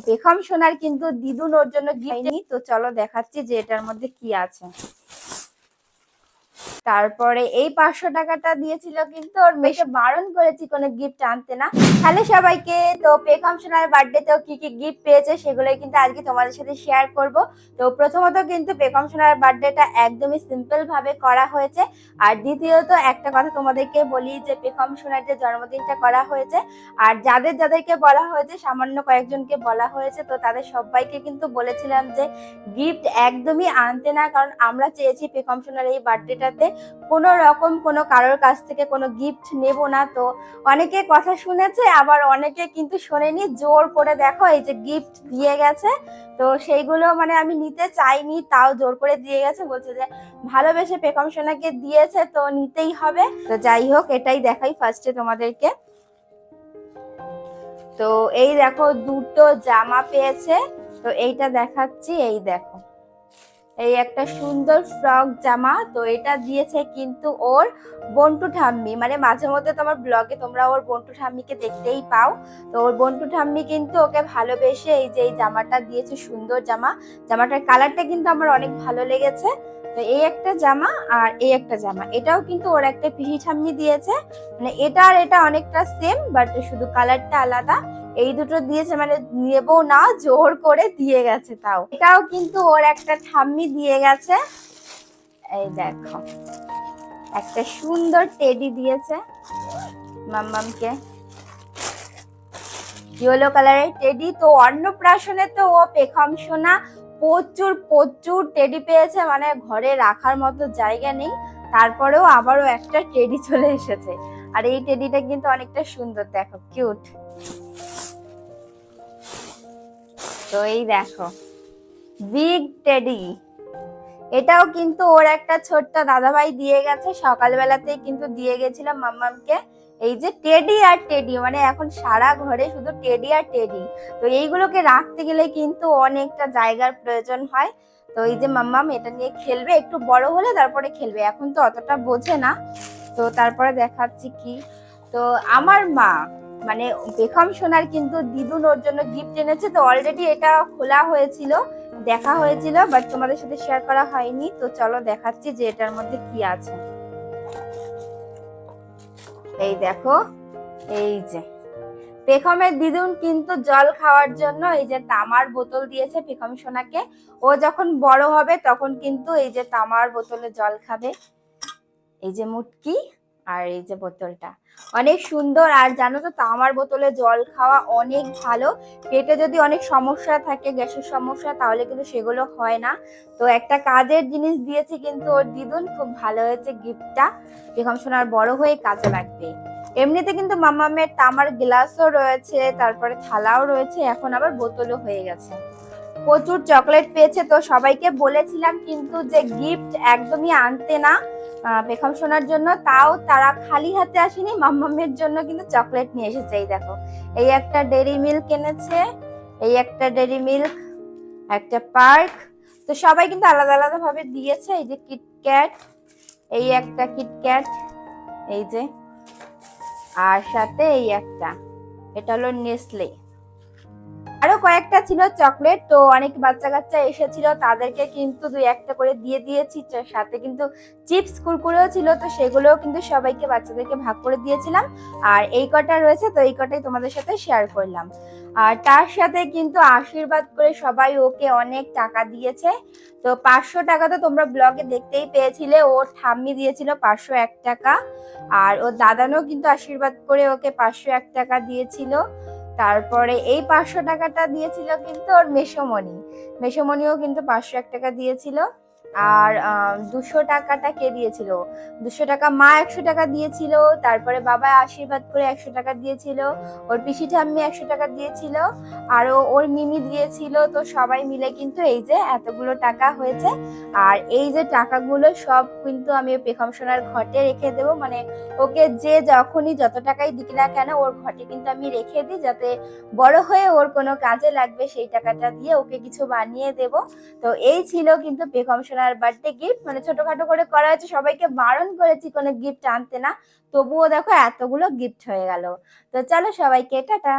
বেগম সোনার কিন্তু দিদুন ওর জন্য গিফট নি, তো চলো দেখাচ্ছি যে এটার মধ্যে কি আছে। তারপরে এই 500 টাকাটা দিয়েছিল, কিন্তু ওর মেয়েকে বারণ করেছি কোনো গিফট আনতে না। হ্যালো সবাইকে, তো বেগম সোনার বার্থডেতেও কি কি গিফট পেয়েছে সেগুলোই কিন্তু আজকে তোমাদের সাথে শেয়ার করব। তো প্রথমত কিন্তু বেগম সোনার বার্থডেটা একদমই সিম্পল ভাবে করা হয়েছে। আর দ্বিতীয়ত একটা কথা তোমাদেরকে বলি যে বেগম সোনার যে জন্মদিনটা করা হয়েছে, আর যাদেরকে বলা হয়েছে সামান্য কয়েকজনকে বলা হয়েছে, তো তাদের সবাইকে কিন্তু বলেছিলাম যে গিফট একদমই আনতে না, কারণ আমরা চেয়েছি বেগম সোনার এই বার্থডেটাতে কোনো রকম কোনো কারোর কাছ থেকে কোনো গিফট নেব না। তো অনেকে কথা শুনেছে, আবার অনেকে কিন্তু শোনেনি, জোর করে দেখো এই যে গিফট দিয়ে গেছে। তো সেইগুলো মানে আমি নিতে চাইনি, তাও জোর করে দিয়ে গেছে, বলছে যে ভালোবেসে বেগম সোনাকে দিয়েছে তো নিতেই হবে। তো যাই হোক, এটাই দেখাই ফার্স্টে তোমাদেরকে। তো এই দেখো দুটো জামা পেয়েছে, তো এইটা দেখাচ্ছি। এই দেখো, এই একটা সুন্দর ফ্রক জামা, তো এটা দিয়েছে কিন্তু ওর বন্টু ঠাম্মি। মানে মাঝে মধ্যে তোমার ব্লগে তোমরা ওর বন্টু ঠাম্মিকে দেখতেই পাও। তো ওর বন্টু ঠাম্মি কিন্তু ওকে ভালোবেসে এই যে এই জামাটা দিয়েছে, সুন্দর জামা। জামাটার কালারটা কিন্তু আমার অনেক ভালো লেগেছে। তো এই একটা জামা আর এই একটা জামা, এটাও কিন্তু ওর একটা পিসি ঠাম্মি দিয়েছে। মানে এটা আর এটা অনেকটা সেম, বাট শুধু কালারটা আলাদা। এই দুটো দিয়েছে, মানে নেবো না জোর করে দিয়ে গেছে। তাও এটাও কিন্তু ওর একটা ঠাম্মি দিয়ে গেছে। এই দেখো, একটা সুন্দর টেডি দিয়েছে মাম্মামকে, ইয়েলো কালারের টেডি। তো অন্নপ্রাশনে তো ও বেগম সোনা প্রচুর প্রচুর টেডি পেয়েছে, মানে ঘরে রাখার মতো জায়গা নেই। তারপরেও আবারও একটা টেডি চলে এসেছে, আর এই টেডিটা কিন্তু অনেকটা সুন্দর, দেখো কিউট। তো এই দেখো বিগ টেডি, এটাও কিন্তু ওর একটা ছোট্ট দাদাভাই দিয়ে গেছে, সকালবেলাতেই কিন্তু দিয়ে গেছিল মাম্মামকে। এই যে টেডি আর টেডি, মানে এখন সারা ঘরে শুধু টেডি আর টেডি। তো এইগুলোকে রাখতে গেলে কিন্তু অনেকটা জায়গার প্রয়োজন হয়। তো এই যে মাম্মাম এটা নিয়ে খেলবে, একটু বড় হলে তারপরে খেলবে, এখন তো অতটা বোঝে না। তো তারপরে দেখাচ্ছি কি, তো আমার মা মানে বেগম সোনার কিন্তু দিদুন ওর জন্য গিফট এনেছে। তো অলরেডি এটা খোলা হয়েছিল, দেখা হয়েছিল, বাট তোমাদের সাথে শেয়ার করা হয়নি। তো চলো দেখাচ্ছি যে এটার মধ্যে কি আছে। এই দেখো, এই যে বেগমের দিদুন কিন্তু জল খাওয়ার জন্য এই যে তামার বোতল দিয়েছে বেগম সোনাকে। ও যখন বড় হবে তখন কিন্তু এই যে তামার বোতলে জল খাবে। এই যে মুটকি আর এই যে বোতলটা অনেক সুন্দর। আর জানো তো তামার বোতলে জল খাওয়া অনেক ভালো। পেটে যদি অনেক সমস্যা থাকে, গ্যাসের সমস্যা, তাহলে কিন্তু সেগুলো হয় না। তো একটা কাজের জিনিস দিয়েছে কিন্তু ওর দিদুন, খুব ভালো হয়েছে গিফটটা। বেগম সোনার বড় হয়ে কাজে লাগবে। এমনিতে কিন্তু মামামের তামার গ্লাসও রয়েছে, তারপরে থালাও রয়েছে, এখন আবার বোতলও হয়ে গেছে। প্রচুর চকলেট পেয়েছে। তো সবাইকে বলেছিলাম কিন্তু যে গিফট একদমই আনতে না বেগম সোনার জন্য, তাও তারা খালি হাতে আসেনি, মাম্মামের জন্য কিন্তু চকলেট নিয়ে এসেছে। এই দেখো, এই একটা ডেরি মিল্ক এনেছে, এই একটা ডেরি মিল্ক, একটা পার্ক। তো সবাই কিন্তু আলাদা আলাদা ভাবে দিয়েছে। এই যে কিটক্যাট, এই একটা কিটক্যাট, এই যে, আর সাথে এই একটা, এটা হলো নেসলে। আরো কয়েকটা ছিল চকলেট। তো অনেক বাচ্চা কাচ্চা এসেছিল, তাদেরকে কিন্তু দুই একটা করে দিয়ে দিয়েছি। সাথে কিন্তু চিপস কুরকুরেও ছিল, তো সেগুলোও কিন্তু সবাইকে বাচ্চাদেরকে ভাগ করে দিয়েছিলাম। আর এই কটা রয়েছে, তো এই কটাই তোমাদের সাথে শেয়ার করলাম। আর তার সাথে কিন্তু আশীর্বাদ করে সবাই ওকে অনেক টাকা দিয়েছে। তো 500 টাকা তো তোমরা ব্লগে দেখতেই পেয়েছিলে, ওর ঠাম্মি দিয়েছিল 501 টাকা। আর ওর দাদানও কিন্তু আশীর্বাদ করে ওকে 501 টাকা দিয়েছিল। তারপরে এই 500 টাকাটা দিয়েছিল কিন্তু ওর মেসোমণি, মেসোমণিও কিন্তু 501 টাকা দিয়েছিল। আর 200 টাকাটা কে দিয়েছিল, 200 টাকা মা 100 টাকা দিয়েছিল। তারপরে বাবা আশীর্বাদ করে 100 টাকা দিয়েছিল। ওর পিসি ঠাম্মি 100 টাকা দিয়েছিল। আরো ওর মিমি দিয়েছিল। তো সবাই মিলে কিন্তু এই যে এতগুলো টাকা হয়েছে। আর এই যে টাকাগুলো সব কিন্তু আমি বেগম সোনার ঘটে রেখে দেবো। মানে ওকে যে যখনই যত টাকাই দিক না কেন, ওর ঘটে কিন্তু আমি রেখে দিই, যাতে বড় হয়ে ওর কোনো কাজে লাগবে, সেই টাকাটা দিয়ে ওকে কিছু বানিয়ে দেব। তো এই ছিল কিন্তু বেগম সোনার বার্থডে গিফট। মানে ছোটখাটো করে করা হয়েছে, সবাইকে বারণ করেছি কোনো গিফট আনতে না, তবুও দেখো এতগুলো গিফট হয়ে গেল। তো চলো সবাইকে টাটা।